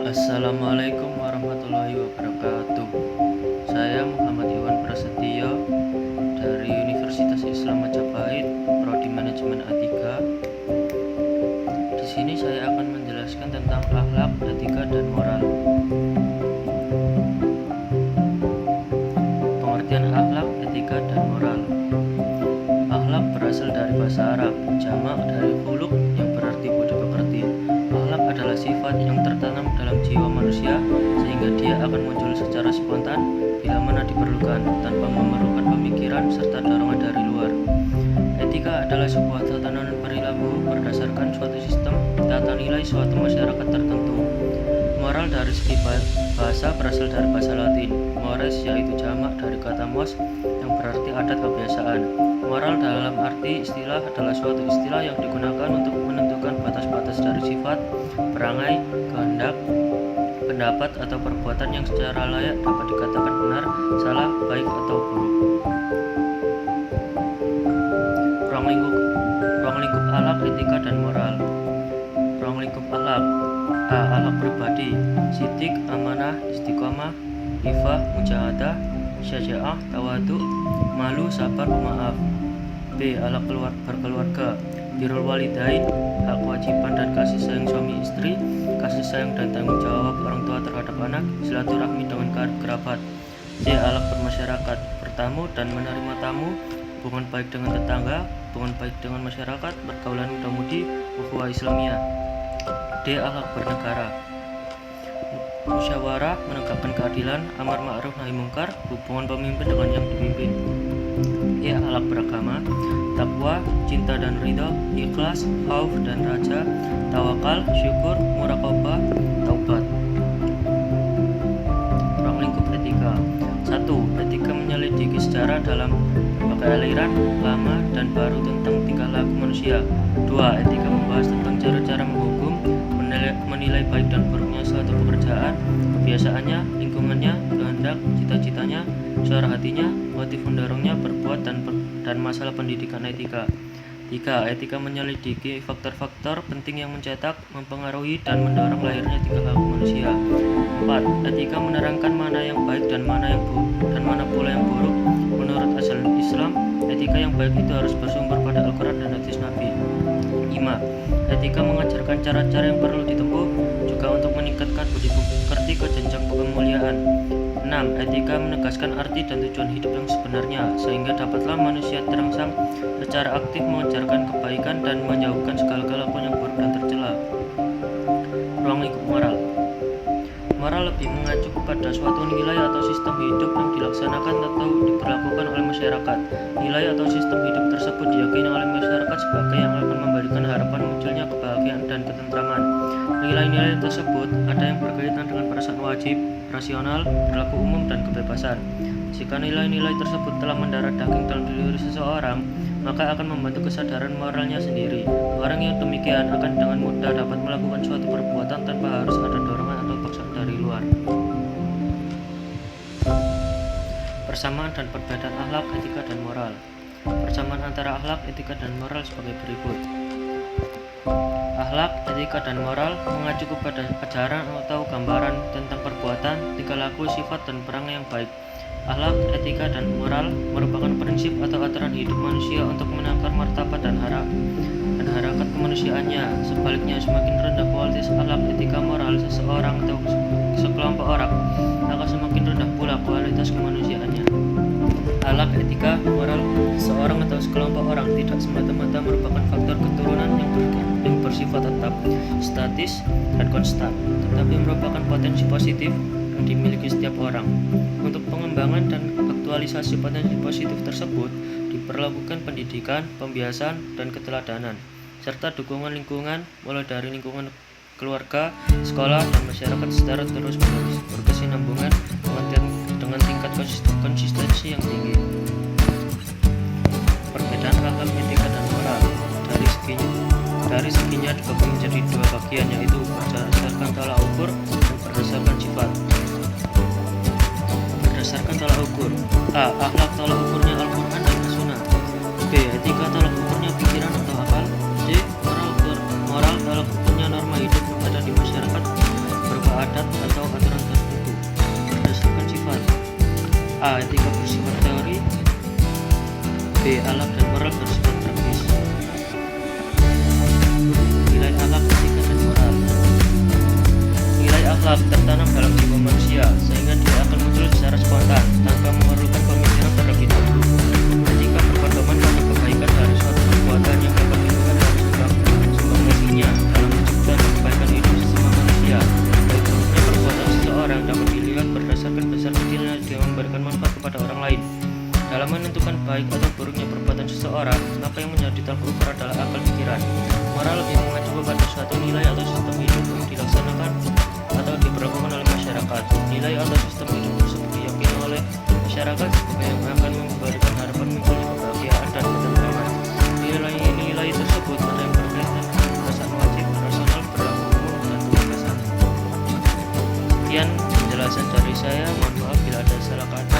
Assalamualaikum warahmatullahi wabarakatuh. Saya Muhammad Iwan Prasetyo dari Universitas Islam Majapahit, Prodi Manajemen A3. Di sini saya akan menjelaskan tentang akhlak, etika, dan moral. Pengertian akhlak, etika, dan moral. Akhlak berasal dari bahasa Arab, jamak dari khuluq yang berarti budi pekerti. Akhlak adalah sifat yang tertanam dalam jiwa manusia sehingga dia akan muncul secara spontan bila mana diperlukan tanpa memerlukan pemikiran serta dorongan dari luar. Etika adalah sebuah tatanan perilaku berdasarkan suatu sistem tata nilai suatu masyarakat tertentu. Moral dari segi bahasa berasal dari bahasa Latin, mores yaitu jamak dari kata mos yang berarti adat kebiasaan. Moral dalam arti istilah adalah suatu istilah yang digunakan untuk menentukan batas-batas dari sifat, perangai, kehendak, pendapat, atau perbuatan yang secara layak dapat dikatakan benar, salah, baik, atau buruk. Ruang lingkup akhlak, etika, dan moral. Ruang lingkup akhlak. A. Akhlak pribadi, sidik, amanah, istiqomah, ifah, mujahadah, syaja'ah, tawadu, malu, sabar, pemaaf. B. Akhlak berkeluarga, birrul walidain, hak kewajiban dan kasih sayang suami istri, kasih sayang dan tanggung jawab orang tua terhadap anak, silaturahmi dengan kerabat. C. Akhlak bermasyarakat, bertamu dan menerima tamu, hubungan baik dengan tetangga, hubungan baik dengan masyarakat, pergaulan muda-mudi, ukhuwah Islamiyah. D. Akhlak bernegara, musyawarah, menegakkan keadilan, amar ma'ruf nahi mungkar, hubungan pemimpin dengan yang dipimpin. E. Akhlak beragama, takwa, cinta dan ridho, ikhlas, khauf dan raja, tawakal, syukur, muraqabah, taubat. Ruang lingkup etika. 1. Etika menyelidiki sejarah dalam berbagai aliran lama dan baru tentang tingkah laku manusia. 2. Etika membahas tentang cara-cara menghukum, menilai baik dan buruknya suatu pekerjaan, kebiasaannya, lingkungannya, kehendak, cita-citanya, suara hatinya, motif mendorongnya berbuat dan masalah pendidikan etika. 3. Etika menyelidiki faktor-faktor penting yang mencetak, mempengaruhi, dan mendorong lahirnya tingkah laku manusia. 4. Etika menerangkan mana yang baik dan mana pula yang buruk. Menurut ajaran Islam, etika yang baik itu harus bersumber pada Al-Quran dan hadis Nabi. 5. Etika mengajarkan cara-cara yang perlu ditempuh juga untuk meningkatkan budi pekerti ke jenjang kemuliaan. 6. Etika menegaskan arti dan tujuan hidup yang sebenarnya sehingga dapatlah manusia terangsang secara aktif mengejarkan kebaikan dan menjauhkan segala kelakuan yang buruk dan tercela. Ruang lingkup moral. Moral lebih mengacu kepada suatu nilai atau sistem hidup yang dilaksanakan atau diberlakukan oleh masyarakat. Nilai atau sistem hidup tersebut diyakini oleh masyarakat sebagai yang akan memberikan harapan munculnya kebahagiaan dan ketentraman. Nilai-nilai tersebut ada yang berkaitan dengan perasaan wajib, rasional, perilaku umum, dan kebebasan. Jika nilai-nilai tersebut telah mendarat daging dalam diri seseorang, maka akan membentuk kesadaran moralnya sendiri. Orang yang demikian akan dengan mudah dapat melakukan suatu perbuatan tanpa harus ada dorongan atau paksaan dari luar. Persamaan dan perbedaan akhlak, etika, dan moral. Persamaan antara akhlak, etika, dan moral sebagai berikut. Akhlak, etika, dan moral mengacu kepada ajaran atau gambaran tentang perbuatan, tingkah laku, sifat, dan perangai yang baik. Akhlak, etika, dan moral merupakan prinsip atau aturan hidup manusia untuk menakar martabat dan harakat kemanusiaannya. Sebaliknya, semakin rendah kualitas akhlak, etika, moral seseorang atau sekelompok orang, maka semakin rendah pula kualitas kemanusiaannya. Akhlak, etika, moral seseorang atau sekelompok orang tidak semata-mata merupakan faktor keturunan yang bersifat tetap, statis, dan konstan, tetapi merupakan potensi positif yang dimiliki setiap orang. Untuk pengembangan dan aktualisasi potensi positif tersebut diperlukan pendidikan, pembiasan, dan keteladanan, serta dukungan lingkungan mulai dari lingkungan keluarga, sekolah, dan masyarakat secara terus-menerus berkesinambungan dengan tingkat konsistensi yang tinggi. Perbedaan akhlak, etika, dan moral dari seginya dibagi menjadi dua bagian, yaitu berdasarkan tolak ukur dan berdasarkan sifat. Berdasarkan tolak ukur. A. Akhlak tolak ukurnya Al-Quran dan As-Sunnah. B. Etika tolak ukurnya pikiran atau akal. C. Moral tolak ukurnya norma hidup yang ada di masyarakat A. Etika bersifat teori. B. Akhlak dan moral bersifat praktis. Nilai akhlak, etika, dan moral. Nilai akhlak tertanam dalam jiwa manusia, sehingga dia akan muncul secara spontan, tanpa memerlukan pemikiran terlebih dahulu. Etika berpedoman pada kebaikan dari suatu perbuatan yang dapat dilakukan dari sumbangsinya dalam mencipta dan kebaikan hidup sesama manusia. Baik buruknya perbuatan seseorang dapat dilihat berdasarkan besar kecilnya dia memberikan manfaat kepada orang lain. Dalam menentukan baik atau buruknya perbuatan seseorang, maka yang menjadi tolak ukur adalah akal pikiran. Moral lebih mengacu kepada suatu nilai atau sistem hidup yang dilaksanakan atau diberlakukan oleh masyarakat. Nilai atau sistem hidup tersebut diyakini oleh masyarakat sebagai yang akan memberikan harapan munculnya kebahagiaan dan ketentraman. Nilai-nilai tersebut ada yang berkaitan dengan perasaan wajib, rasional, berlaku umum, dan kebebasan. Sekian penjelasan dari saya. Mohon maaf bila ada salah kata.